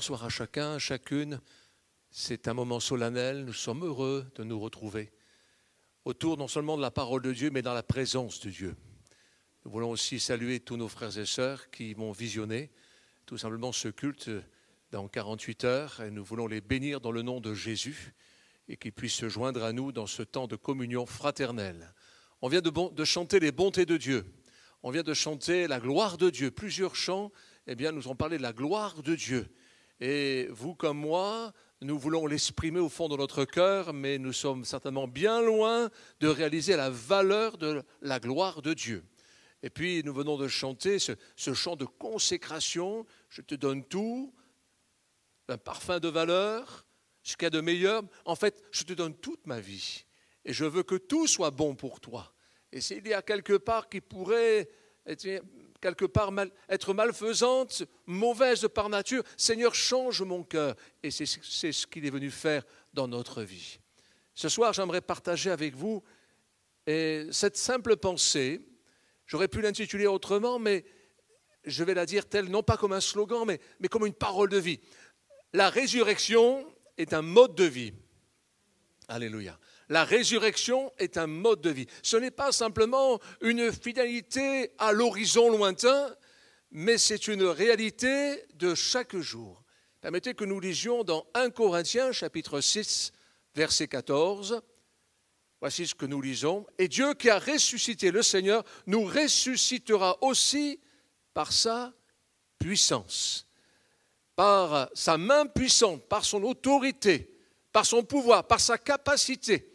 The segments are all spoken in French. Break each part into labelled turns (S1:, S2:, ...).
S1: Bonsoir à chacun, à chacune. C'est un moment solennel, nous sommes heureux de nous retrouver autour non seulement de la parole de Dieu, mais dans la présence de Dieu. Nous voulons aussi saluer tous nos frères et sœurs qui vont visionner tout simplement ce culte dans 48 heures et nous voulons les bénir dans le nom de Jésus et qu'ils puissent se joindre à nous dans ce temps de communion fraternelle. On vient de chanter les bontés de Dieu, on vient de chanter la gloire de Dieu. Plusieurs chants nous ont parlé de la gloire de Dieu. Et vous comme moi, nous voulons l'exprimer au fond de notre cœur, mais nous sommes certainement bien loin de réaliser la valeur de la gloire de Dieu. Et puis nous venons de chanter ce chant de consécration, je te donne tout, un parfum de valeur, ce qu'il y a de meilleur. En fait, je te donne toute ma vie et je veux que tout soit bon pour toi. Et s'il y a quelque part qui pourrait être malfaisante, mauvaise par nature, Seigneur, change mon cœur. Et c'est ce qu'il est venu faire dans notre vie. Ce soir, j'aimerais partager avec vous cette simple pensée. J'aurais pu l'intituler autrement, mais je vais la dire telle, non pas comme un slogan, mais comme une parole de vie. La résurrection est un mode de vie. Alléluia. La résurrection est un mode de vie. Ce n'est pas simplement une fidélité à l'horizon lointain, mais c'est une réalité de chaque jour. Permettez que nous lisions dans 1 Corinthiens, chapitre 6, verset 14. Voici ce que nous lisons. « Et Dieu qui a ressuscité le Seigneur nous ressuscitera aussi par sa puissance. » Par sa main puissante, par son autorité, par son pouvoir, par sa capacité.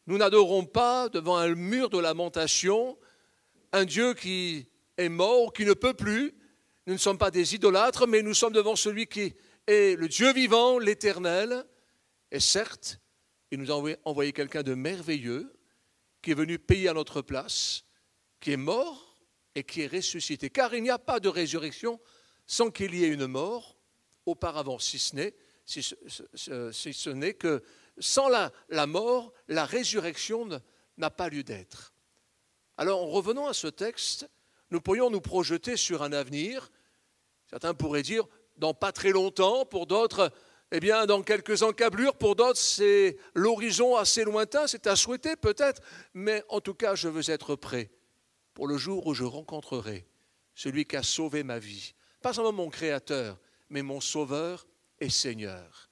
S1: Nous n'adorons pas devant un mur de lamentation un Dieu qui est mort, qui ne peut plus. Nous ne sommes pas des idolâtres, mais nous sommes devant celui qui est le Dieu vivant, l'Éternel. Et certes, il nous a envoyé quelqu'un de merveilleux qui est venu payer à notre place, qui est mort et qui est ressuscité. Car il n'y a pas de résurrection sans qu'il y ait une mort auparavant, si ce n'est que sans la mort, la résurrection n'a pas lieu d'être. Alors, en revenant à ce texte, nous pourrions nous projeter sur un avenir. Certains pourraient dire, dans pas très longtemps, pour d'autres, dans quelques encablures, pour d'autres, c'est l'horizon assez lointain, c'est à souhaiter peut-être, mais en tout cas, je veux être prêt pour le jour où je rencontrerai celui qui a sauvé ma vie. Pas seulement mon Créateur, mais mon Sauveur et Seigneur.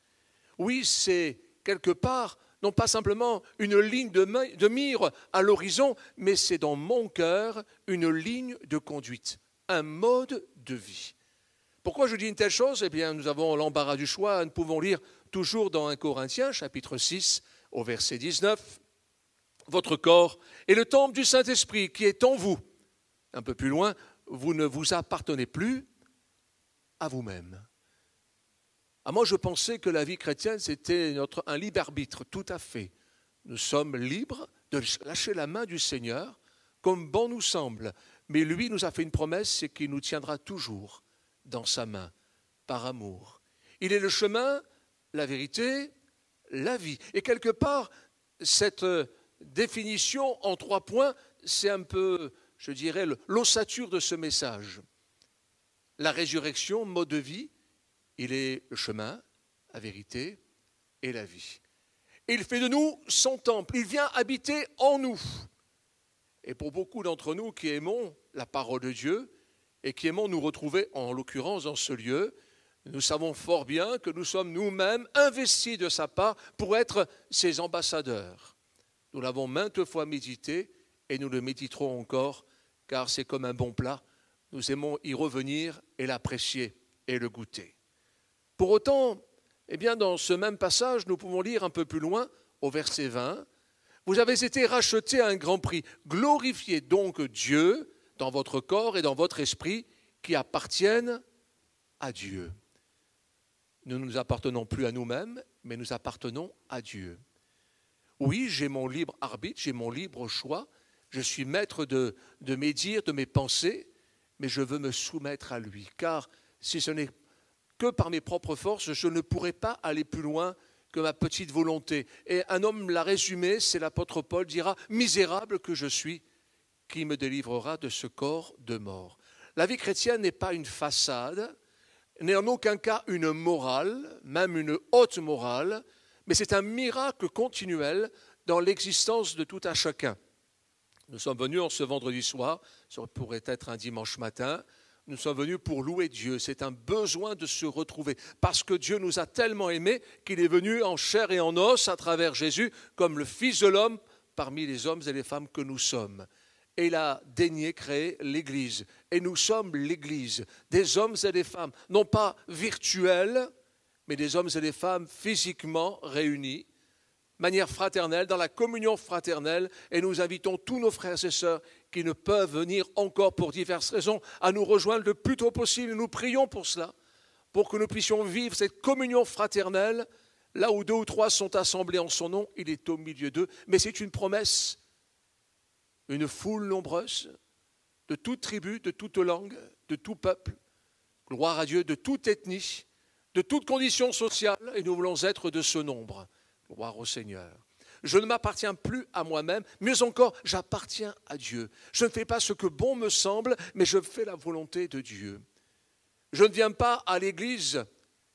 S1: Oui, c'est quelque part, non pas simplement une ligne de mire à l'horizon, mais c'est dans mon cœur une ligne de conduite, un mode de vie. Pourquoi je dis une telle chose ? Nous avons l'embarras du choix, nous pouvons lire toujours dans 1 Corinthiens, chapitre 6, au verset 19, « Votre corps est le temple du Saint-Esprit qui est en vous. » Un peu plus loin, « Vous ne vous appartenez plus à vous-même. » Moi, je pensais que la vie chrétienne, c'était un libre arbitre, tout à fait. Nous sommes libres de lâcher la main du Seigneur, comme bon nous semble. Mais lui nous a fait une promesse, c'est qu'il nous tiendra toujours dans sa main, par amour. Il est le chemin, la vérité, la vie. Et quelque part, cette définition en 3 points, c'est un peu, je dirais, l'ossature de ce message. La résurrection, mode de vie, il est le chemin, la vérité et la vie. Et il fait de nous son temple. Il vient habiter en nous. Et pour beaucoup d'entre nous qui aimons la parole de Dieu et qui aimons nous retrouver, en l'occurrence dans ce lieu, nous savons fort bien que nous sommes nous-mêmes investis de sa part pour être ses ambassadeurs. Nous l'avons maintes fois médité et nous le méditerons encore, car c'est comme un bon plat. Nous aimons y revenir et l'apprécier et le goûter. Pour autant, dans ce même passage, nous pouvons lire un peu plus loin, au verset 20, « Vous avez été rachetés à un grand prix. Glorifiez donc Dieu dans votre corps et dans votre esprit qui appartiennent à Dieu. » Nous ne nous appartenons plus à nous-mêmes, mais nous appartenons à Dieu. Oui, j'ai mon libre arbitre, j'ai mon libre choix. Je suis maître de mes dires, de mes pensées, mais je veux me soumettre à lui. Car si ce n'est que par mes propres forces, je ne pourrai pas aller plus loin que ma petite volonté. Et un homme l'a résumé, c'est l'apôtre Paul, dira « Misérable que je suis, qui me délivrera de ce corps de mort ?» La vie chrétienne n'est pas une façade, n'est en aucun cas une morale, même une haute morale, mais c'est un miracle continuel dans l'existence de tout un chacun. Nous sommes venus en ce vendredi soir, ça pourrait être un dimanche matin, nous sommes venus pour louer Dieu. C'est un besoin de se retrouver, parce que Dieu nous a tellement aimés qu'il est venu en chair et en os à travers Jésus, comme le Fils de l'homme, parmi les hommes et les femmes que nous sommes. Et il a daigné créer l'Église. Et nous sommes l'Église, des hommes et des femmes, non pas virtuels, mais des hommes et des femmes physiquement réunis, de manière fraternelle, dans la communion fraternelle. Et nous invitons tous nos frères et sœurs qui ne peuvent venir encore pour diverses raisons à nous rejoindre le plus tôt possible. Nous prions pour cela, pour que nous puissions vivre cette communion fraternelle. Là où 2 ou 3 sont assemblés en son nom, il est au milieu d'eux. Mais c'est une promesse. Une foule nombreuse, de toute tribu, de toute langue, de tout peuple, gloire à Dieu, de toute ethnie, de toute condition sociale, et nous voulons être de ce nombre. Gloire au Seigneur. Je ne m'appartiens plus à moi-même, mieux encore, j'appartiens à Dieu. Je ne fais pas ce que bon me semble, mais je fais la volonté de Dieu. Je ne viens pas à l'église,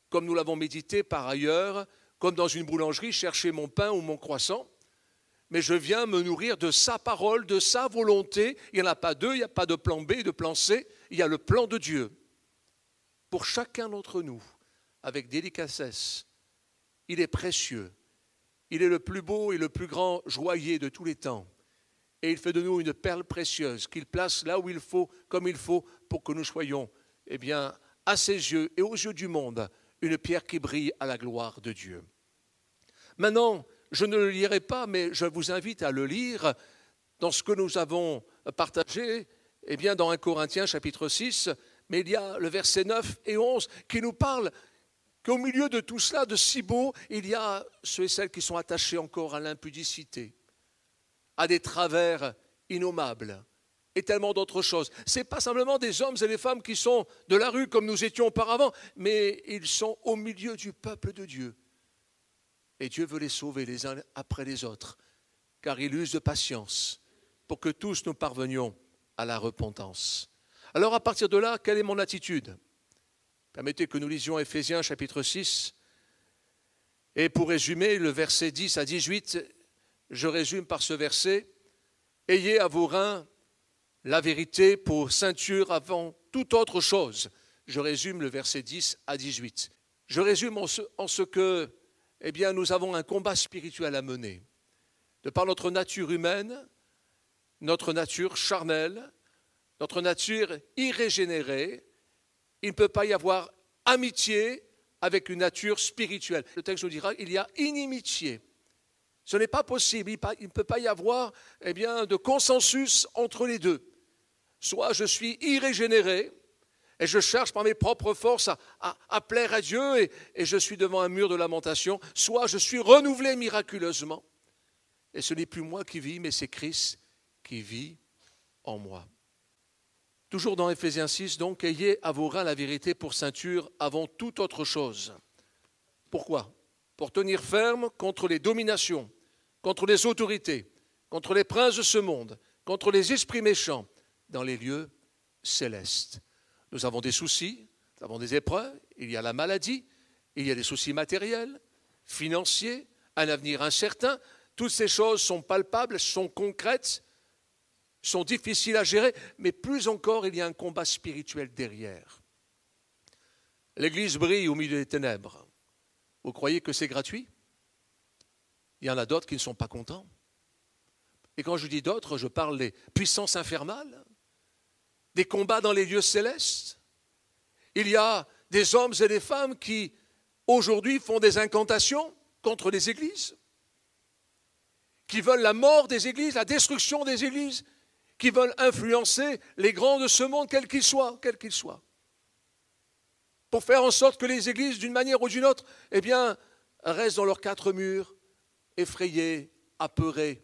S1: comme nous l'avons médité par ailleurs, comme dans une boulangerie, chercher mon pain ou mon croissant, mais je viens me nourrir de sa parole, de sa volonté. Il n'y en a pas deux, il n'y a pas de plan B, de plan C, il y a le plan de Dieu. Pour chacun d'entre nous, avec délicatesse, il est précieux. Il est le plus beau et le plus grand joaillier de tous les temps. Et il fait de nous une perle précieuse qu'il place là où il faut, comme il faut, pour que nous soyons, eh bien, à ses yeux et aux yeux du monde, une pierre qui brille à la gloire de Dieu. Maintenant, je ne le lirai pas, mais je vous invite à le lire dans ce que nous avons partagé, eh bien, dans 1 Corinthiens chapitre 6, mais il y a le verset 9 et 11 qui nous parle qu'au milieu de tout cela, de si beau, il y a ceux et celles qui sont attachés encore à l'impudicité, à des travers innommables et tellement d'autres choses. Ce n'est pas simplement des hommes et des femmes qui sont de la rue comme nous étions auparavant, mais ils sont au milieu du peuple de Dieu. Et Dieu veut les sauver les uns après les autres, car il use de patience pour que tous nous parvenions à la repentance. Alors à partir de là, quelle est mon attitude ? Permettez que nous lisions Éphésiens chapitre 6. Et pour résumer, le verset 10 à 18, je résume par ce verset. « Ayez à vos reins la vérité pour ceinture avant toute autre chose. » Je résume le verset 10 à 18. Je résume en ce que, eh bien, nous avons un combat spirituel à mener. De par notre nature humaine, notre nature charnelle, notre nature irrégénérée, il ne peut pas y avoir amitié avec une nature spirituelle. Le texte nous dira qu'il y a inimitié. Ce n'est pas possible, il ne peut pas y avoir eh bien, de consensus entre les deux. Soit je suis irrégénéré et je cherche par mes propres forces à plaire à Dieu et je suis devant un mur de lamentation, soit je suis renouvelé miraculeusement et ce n'est plus moi qui vis, mais c'est Christ qui vit en moi. Toujours dans Éphésiens 6, donc, ayez à vos reins la vérité pour ceinture avant toute autre chose. Pourquoi ? Pour tenir ferme contre les dominations, contre les autorités, contre les princes de ce monde, contre les esprits méchants dans les lieux célestes. Nous avons des soucis, nous avons des épreuves, il y a la maladie, il y a des soucis matériels, financiers, un avenir incertain. Toutes ces choses sont palpables, sont concrètes, sont difficiles à gérer, mais plus encore, il y a un combat spirituel derrière. L'Église brille au milieu des ténèbres. Vous croyez que c'est gratuit ? Il y en a d'autres qui ne sont pas contents. Et quand je dis d'autres, je parle des puissances infernales, des combats dans les lieux célestes. Il y a des hommes et des femmes qui, aujourd'hui, font des incantations contre les églises, qui veulent la mort des églises, la destruction des églises, qui veulent influencer les grands de ce monde, quels qu'ils soient, pour faire en sorte que les églises, d'une manière ou d'une autre, eh bien, restent dans leurs 4 murs, effrayées, apeurées.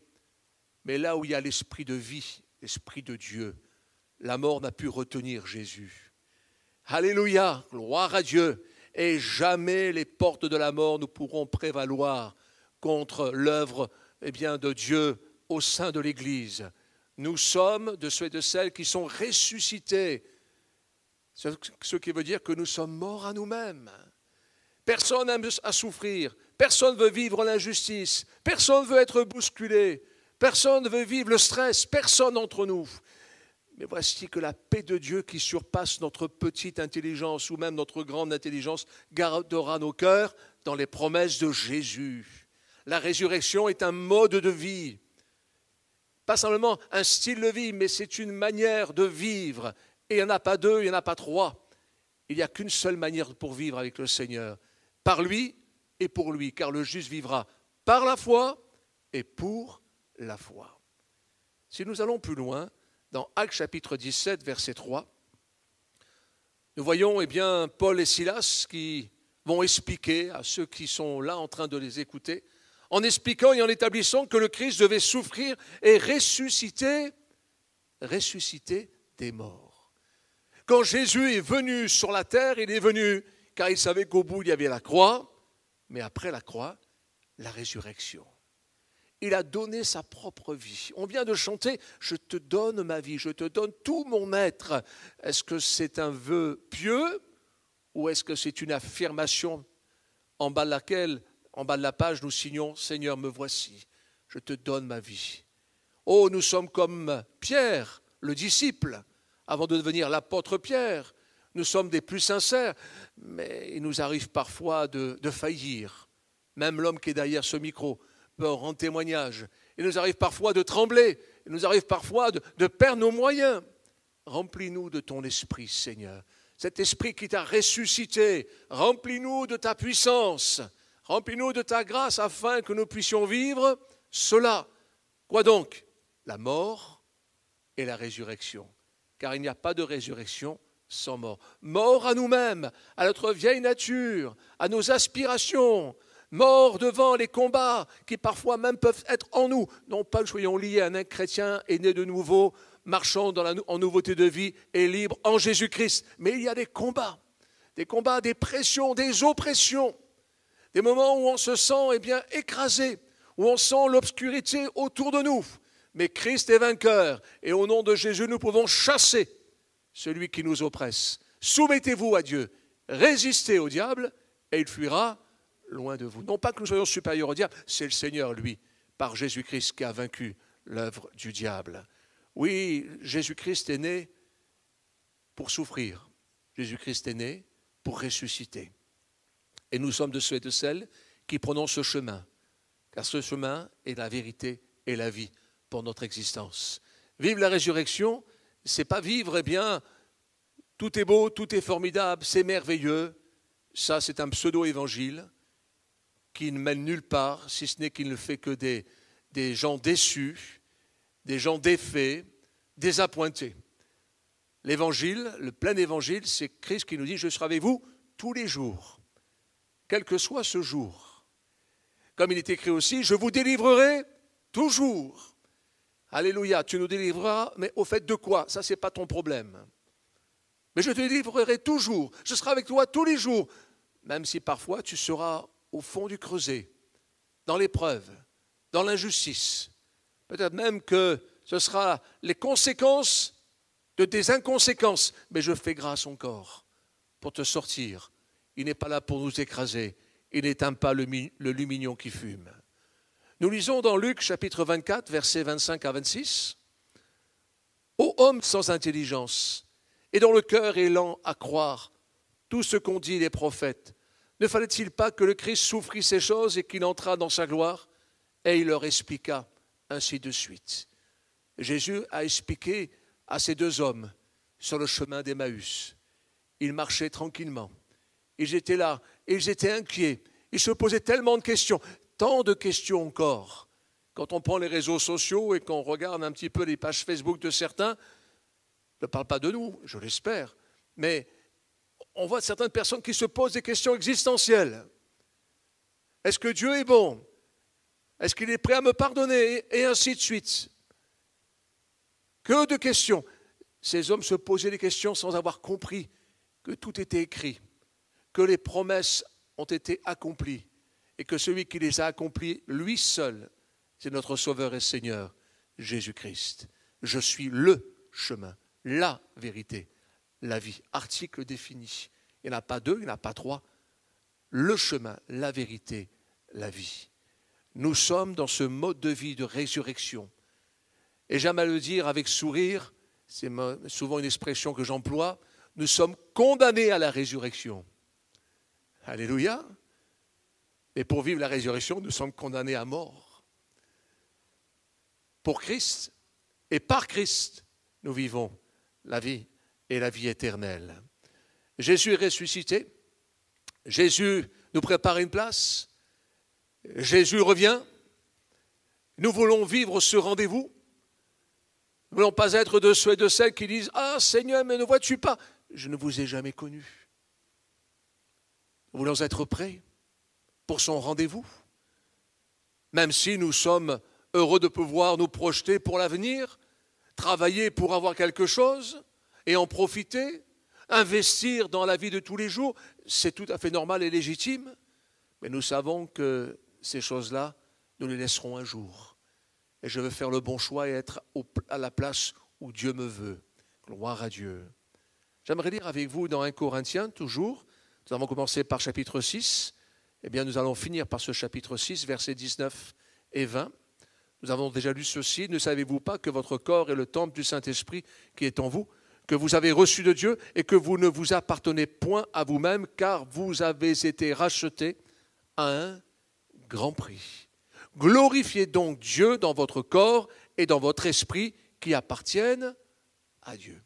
S1: Mais là où il y a l'esprit de vie, l'esprit de Dieu, la mort n'a pu retenir Jésus. Alléluia, gloire à Dieu. Et jamais les portes de la mort ne pourront prévaloir contre l'œuvre eh bien, de Dieu au sein de l'Église. Nous sommes de ceux et de celles qui sont ressuscités Ce qui veut dire que nous sommes morts à nous-mêmes. Personne n'aime à souffrir, personne ne veut vivre l'injustice, personne ne veut être bousculé, personne ne veut vivre le stress, personne d'entre nous. Mais voici que la paix de Dieu qui surpasse notre petite intelligence ou même notre grande intelligence gardera nos cœurs dans les promesses de Jésus. La résurrection est un mode de vie, pas simplement un style de vie, mais c'est une manière de vivre. Et il n'y en a pas deux, il n'y en a pas trois. Il n'y a qu'une seule manière pour vivre avec le Seigneur, par lui et pour lui, car le juste vivra par la foi et pour la foi. Si nous allons plus loin, dans Actes chapitre 17, verset 3, nous voyons Paul et Silas qui vont expliquer à ceux qui sont là en train de les écouter, en expliquant et en établissant que le Christ devait souffrir et ressusciter des morts. Quand Jésus est venu sur la terre, il est venu car il savait qu'au bout il y avait la croix, mais après la croix, la résurrection. Il a donné sa propre vie. On vient de chanter « Je te donne ma vie, je te donne tout mon être ». Est-ce que c'est un vœu pieux ou est-ce que c'est une affirmation en bas de la page, nous signons « Seigneur, me voici, je te donne ma vie ». Oh, nous sommes comme Pierre, le disciple, avant de devenir l'apôtre Pierre. Nous sommes des plus sincères, mais il nous arrive parfois de faillir. Même l'homme qui est derrière ce micro peut en rendre témoignage. Il nous arrive parfois de trembler, il nous arrive parfois de perdre nos moyens. Remplis-nous de ton esprit, Seigneur. Cet esprit qui t'a ressuscité, remplis-nous de ta puissance, remplis-nous de ta grâce afin que nous puissions vivre cela. Quoi donc? La mort et la résurrection. Car il n'y a pas de résurrection sans mort. Mort à nous-mêmes, à notre vieille nature, à nos aspirations, mort devant les combats qui parfois même peuvent être en nous. Non pas que nous soyons liés à un chrétien et né de nouveau, marchant en nouveauté de vie et libre en Jésus-Christ. Mais il y a des combats, des pressions, des oppressions, des moments où on se sent écrasé, où on sent l'obscurité autour de nous. Mais Christ est vainqueur et au nom de Jésus, nous pouvons chasser celui qui nous oppresse. Soumettez-vous à Dieu, résistez au diable et il fuira loin de vous. Non pas que nous soyons supérieurs au diable, c'est le Seigneur, lui, par Jésus-Christ, qui a vaincu l'œuvre du diable. Oui, Jésus-Christ est né pour souffrir. Jésus-Christ est né pour ressusciter. Et nous sommes de ceux et de celles qui prenons ce chemin, car ce chemin est la vérité et la vie pour notre existence. Vivre la résurrection, c'est pas vivre, tout est beau, tout est formidable, c'est merveilleux. Ça, c'est un pseudo-évangile qui ne mène nulle part, si ce n'est qu'il ne fait que des gens déçus, des gens défaits, désappointés. L'évangile, le plein évangile, c'est Christ qui nous dit « Je serai avec vous tous les jours, quel que soit ce jour ». Comme il est écrit aussi « Je vous délivrerai toujours ». Alléluia, tu nous délivreras, mais au fait de quoi? Ça, ce n'est pas ton problème. Mais je te délivrerai toujours, je serai avec toi tous les jours, même si parfois tu seras au fond du creuset, dans l'épreuve, dans l'injustice. Peut-être même que ce sera les conséquences de tes inconséquences, mais je fais grâce encore pour te sortir. Il n'est pas là pour nous écraser, il n'éteint pas le lumignon qui fume. Nous lisons dans Luc chapitre 24, versets 25 à 26. « Ô homme sans intelligence, et dont le cœur est lent à croire tout ce qu'ont dit les prophètes, ne fallait-il pas que le Christ souffrit ces choses et qu'il entrât dans sa gloire ?» Et il leur expliqua ainsi de suite. Jésus a expliqué à ces deux hommes sur le chemin d'Emmaüs. Ils marchaient tranquillement. Ils étaient là, et ils étaient inquiets. Ils se posaient tellement de questions. Tant de questions encore. Quand on prend les réseaux sociaux et qu'on regarde un petit peu les pages Facebook de certains, je ne parle pas de nous, je l'espère, mais on voit certaines personnes qui se posent des questions existentielles. Est-ce que Dieu est bon? Est-ce qu'il est prêt à me pardonner? Et ainsi de suite. Que de questions. Ces hommes se posaient des questions sans avoir compris que tout était écrit, que les promesses ont été accomplies. Et que celui qui les a accomplis, lui seul, c'est notre Sauveur et Seigneur, Jésus-Christ. Je suis le chemin, la vérité, la vie. Article défini. Il n'y en a pas deux, il n'y en a pas trois. Le chemin, la vérité, la vie. Nous sommes dans ce mode de vie de résurrection. Et j'aime à le dire avec sourire, c'est souvent une expression que j'emploie, nous sommes condamnés à la résurrection. Alléluia. Et pour vivre la résurrection, nous sommes condamnés à mort. Pour Christ et par Christ, nous vivons la vie et la vie éternelle. Jésus est ressuscité. Jésus nous prépare une place. Jésus revient. Nous voulons vivre ce rendez-vous. Nous ne voulons pas être de ceux et de celles qui disent « Ah Seigneur, mais ne vois-tu pas ?» Je ne vous ai jamais connu. Nous voulons être prêts pour son rendez-vous. Même si nous sommes heureux de pouvoir nous projeter pour l'avenir, travailler pour avoir quelque chose et en profiter, investir dans la vie de tous les jours, c'est tout à fait normal et légitime. Mais nous savons que ces choses-là, nous les laisserons un jour. Et je veux faire le bon choix et être à la place où Dieu me veut. Gloire à Dieu. J'aimerais lire avec vous dans 1 Corinthiens, toujours. Nous avons commencé par chapitre 6. Eh bien, nous allons finir par ce chapitre 6, versets 19 et 20. Nous avons déjà lu ceci. Ne savez-vous pas que votre corps est le temple du Saint-Esprit qui est en vous, que vous avez reçu de Dieu et que vous ne vous appartenez point à vous-même, car vous avez été rachetés à un grand prix. Glorifiez donc Dieu dans votre corps et dans votre esprit qui appartiennent à Dieu.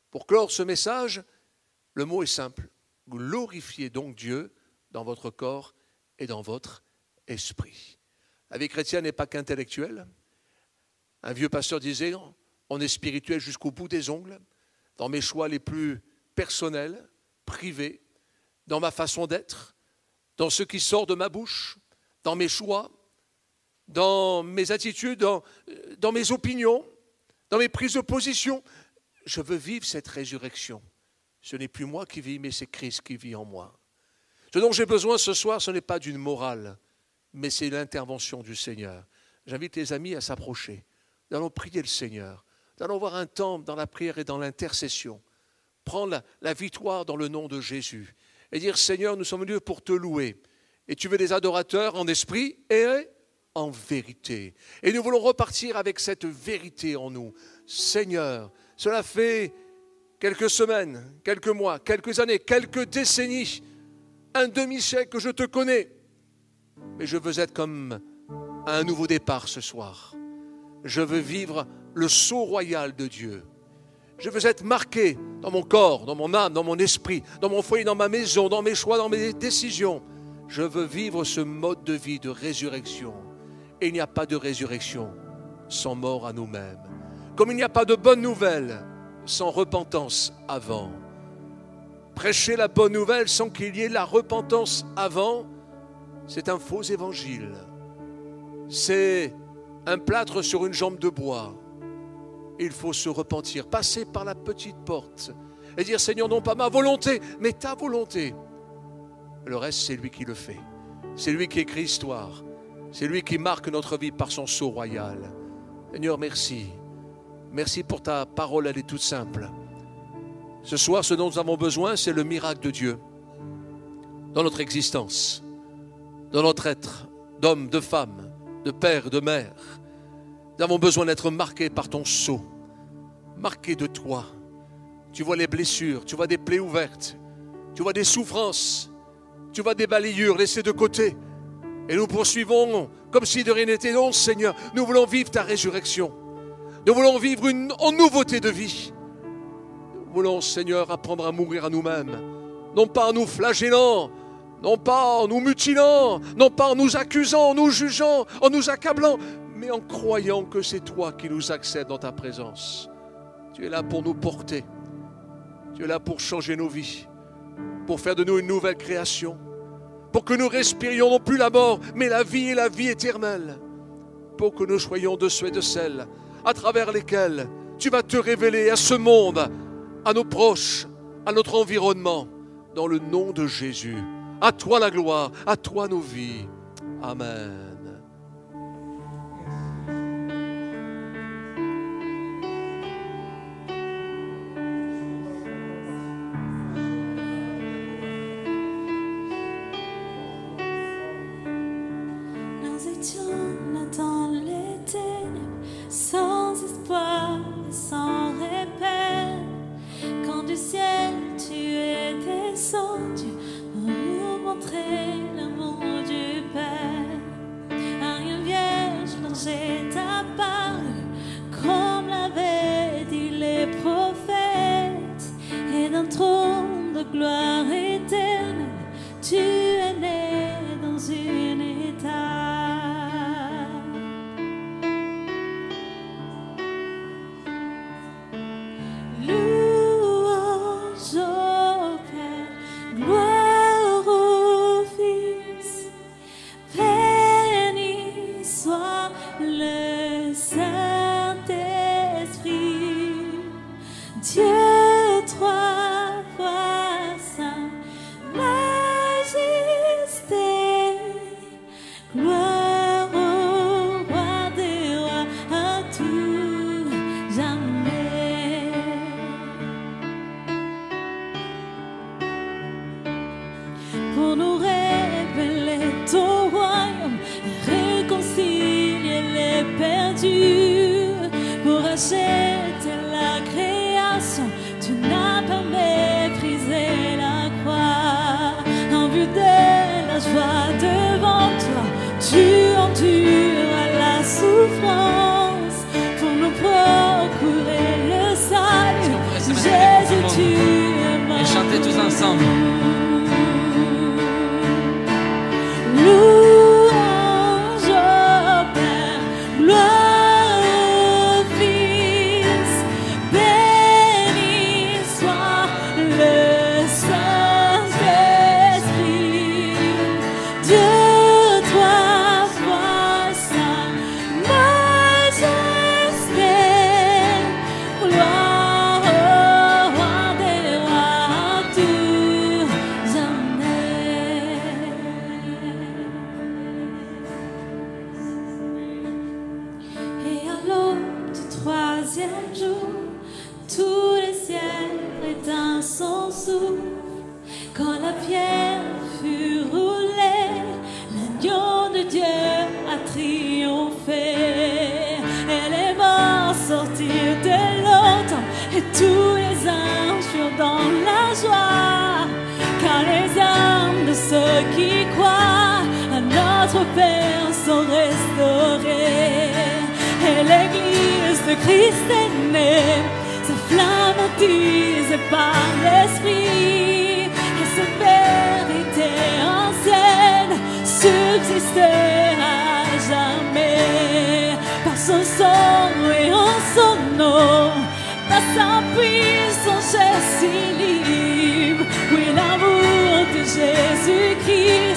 S1: Pour clore ce message, le mot est simple. Glorifiez donc Dieu dans votre corps et dans votre esprit. La vie chrétienne n'est pas qu'intellectuelle. Un vieux pasteur disait, on est spirituel jusqu'au bout des ongles, dans mes choix les plus personnels, privés, dans ma façon d'être, dans ce qui sort de ma bouche, dans mes choix, dans mes attitudes, dans mes opinions, dans mes prises de position. Je veux vivre cette résurrection. Ce n'est plus moi qui vis, mais c'est Christ qui vit en moi. Ce dont j'ai besoin ce soir, ce n'est pas d'une morale, mais c'est l'intervention du Seigneur. J'invite les amis à s'approcher. Nous allons prier le Seigneur. Nous allons avoir un temps dans la prière et dans l'intercession. Prendre la victoire dans le nom de Jésus. Et dire, Seigneur, nous sommes venus pour te louer. Et tu veux des adorateurs en esprit et en vérité. Et nous voulons repartir avec cette vérité en nous. Seigneur, cela fait quelques semaines, quelques mois, quelques années, quelques décennies, un demi-siècle que je te connais. Mais je veux être comme à un nouveau départ ce soir. Je veux vivre le sceau royal de Dieu. Je veux être marqué dans mon corps, dans mon âme, dans mon esprit, dans mon foyer, dans ma maison, dans mes choix, dans mes décisions. Je veux vivre ce mode de vie de résurrection. Et il n'y a pas de résurrection sans mort à nous-mêmes. Comme il n'y a pas de bonne nouvelle sans repentance avant. Prêcher la bonne nouvelle sans qu'il y ait la repentance avant, c'est un faux évangile. C'est un plâtre sur une jambe de bois. Il faut se repentir, passer par la petite porte et dire, Seigneur, non pas ma volonté, mais ta volonté. Le reste, c'est lui qui le fait. C'est lui qui écrit l'histoire. C'est lui qui marque notre vie par son sceau royal. Seigneur, merci. Merci pour ta parole, elle est toute simple. Ce soir, ce dont nous avons besoin, c'est le miracle de Dieu dans notre existence, dans notre être d'homme, de femme, de père, de mère. Nous avons besoin d'être marqués par ton sceau, marqués de toi. Tu vois les blessures, tu vois des plaies ouvertes, tu vois des souffrances, tu vois des balayures laissées de côté. Et nous poursuivons comme si de rien n'était. Non, Seigneur, nous voulons vivre ta résurrection. Nous voulons vivre en nouveauté de vie. Nous voulons, Seigneur, apprendre à mourir à nous-mêmes. Non pas en nous flagellant, non pas en nous mutilant, non pas en nous accusant, en nous jugeant, en nous accablant, mais en croyant que c'est toi qui nous accèdes dans ta présence. Tu es là pour nous porter. Tu es là pour changer nos vies, pour faire de nous une nouvelle création, pour que nous respirions non plus la mort, mais la vie et la vie éternelle, pour que nous soyons de ceux et de celles à travers lesquels tu vas te révéler à ce monde, à nos proches, à notre environnement, dans le nom de Jésus. À toi la gloire, à toi nos vies. Amen.
S2: montrer l'amour du Père à une vierge dont ta parole, comme l'avaient dit les prophètes, et d'un trône de gloire éternelle, tu es né dans une étape. Louange au Père, gloire au Fils, béni soit le Saint-Esprit, Dieu trois fois saint, majesté, gloire au roi des rois à tout jamais. Pour nous révéler ton royaume et réconcilier les perdus, pour acheter la création, tu n'as pas méprisé la croix. En vue de la joie devant toi, tu endures la souffrance pour nous procurer le salut. Jésus, tu es mort.
S3: Et chantez tous ensemble.
S2: Louange au Père, gloire au Fils, béni soit le Saint-Esprit, Dieu trois fois saint, majesté, gloire au roi des rois à tout jamais. Et à l'aube du troisième jour, tout le ciel éteint son souffle. Quand la pierre fut roulée, l'agneau de Dieu a triomphé. Et les morts sortirent de l'automne, et tous les anges furent dans la joie. Car les âmes de ceux qui croient à notre Père sont restaurées. Et l'église de Christ est née, sa flamme attisée par l'Esprit, et cette vérité ancienne subsistera jamais. Par son sang et en son nom, par sa puissance, je suis libre. Oui, l'amour de Jésus-Christ